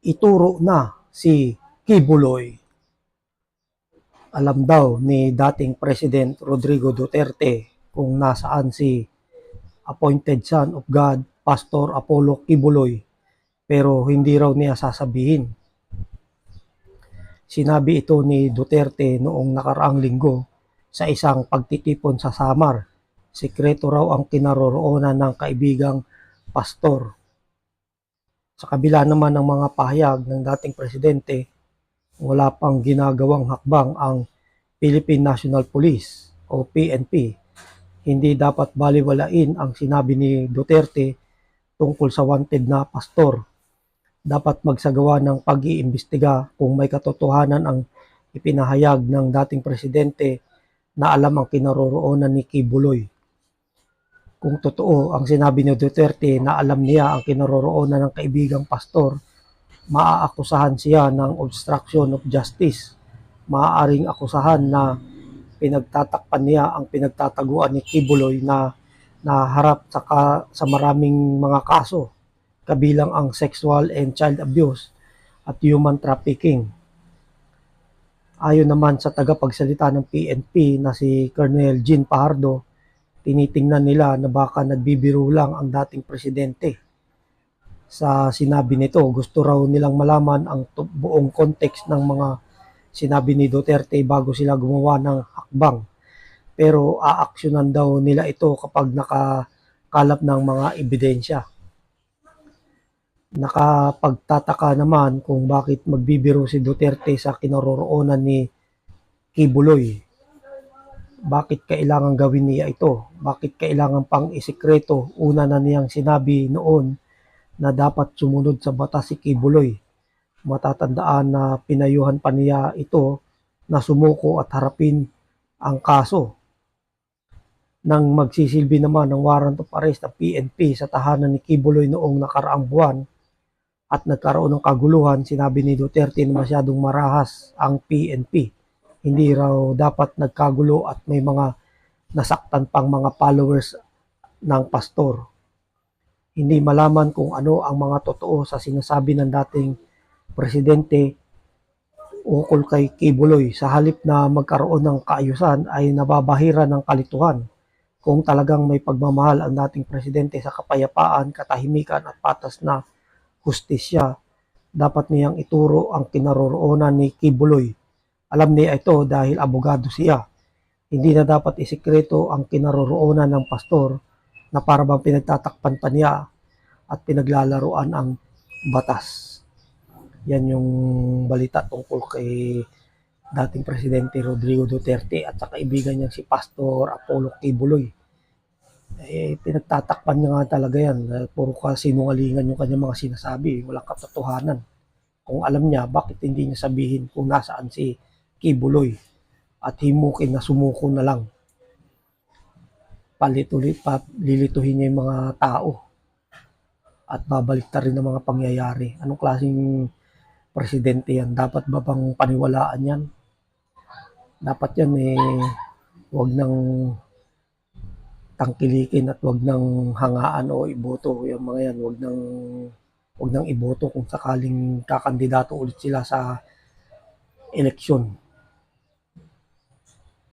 ituro na si Kibuloy. Alam daw ni dating President Rodrigo Duterte kung nasaan si appointed son of God, Pastor Apollo Kibuloy, pero hindi raw niya sasabihin. Sinabi ito ni Duterte noong nakaraang linggo sa isang pagtitipon sa Samar. Sikreto raw ang kinaroroonan ng kaibigang pastor. Sa kabila naman ng mga pahayag ng dating presidente, wala pang ginagawang hakbang ang Philippine National Police o PNP. Hindi dapat baliwalain ang sinabi ni Duterte tungkol sa wanted na pastor. Dapat magsagawa ng pag-iimbestiga kung may katotohanan ang ipinahayag ng dating presidente na alam ang kinaroroonan ni Kibuloy. Kung totoo ang sinabi ni Duterte na alam niya ang kinaroroonan ng kaibigang pastor, maaakusahan siya ng obstruction of justice. Maaaring akusahan na pinagtatakpan niya ang pinagtataguan ni Kibuloy na naharap sa maraming mga kaso, kabilang ang sexual and child abuse at human trafficking. Ayon naman sa tagapagsalita ng PNP na si Colonel Jean Pahardo, tinitingnan nila na baka nagbibiro lang ang dating presidente. Sa sinabi nito, gusto raw nilang malaman ang buong context ng mga sinabi ni Duterte bago sila gumawa ng hakbang. Pero aaksyonan daw nila ito kapag nakakalap ng mga ebidensya. Nakapagtataka naman kung bakit magbibiro si Duterte sa kinaroroonan ni Kibuloy. Bakit kailangan gawin niya ito? Bakit kailangan pang isikreto? Una na niyang sinabi noon na dapat sumunod sa batas si Kibuloy. Matatandaan na pinayuhan pa niya ito na sumuko at harapin ang kaso. Nang magsisilbi naman ng warrant of arrest ng PNP sa tahanan ni Kibuloy noong nakaraang buwan at nagkaroon ng kaguluhan, sinabi ni Duterte na masyadong marahas ang PNP. Hindi raw dapat nagkagulo at may mga nasaktan pang mga followers ng pastor. Hindi malaman kung ano ang mga totoo sa sinasabi ng dating presidente ukol kay Kibuloy. Sa halip na magkaroon ng kaayusan ay nababahira ng kalituhan. Kung talagang may pagmamahal ang dating presidente sa kapayapaan, katahimikan at patas na hustisya, dapat niyang ituro ang kinaroroonan ni Kibuloy. Alam niya ito dahil abogado siya. Hindi na dapat isikreto ang kinaroroonan ng pastor na para bang pinagtatakpan pa niya at pinaglalaruan ang batas. Yan yung balita tungkol kay dating Presidente Rodrigo Duterte at sa kaibigan niya si Pastor Apollo Kibuloy. Pinagtatakpan niya nga talaga yan. Puro kasinungalingan yung kanyang mga sinasabi. Walang katotohanan. Kung alam niya, bakit hindi niya sabihin kung nasaan si Kibuloy at himukin na sumuko na lang. Lilituhin niya yung mga tao at babalik na rin ang mga pangyayari. Anong klaseng presidente yan? Dapat ba bang paniwalaan yan? Dapat yan wag nang tangkilikin at wag nang hangaan o iboto. Yung mga yan, wag nang iboto kung sakaling kakandidato ulit sila sa eleksyon.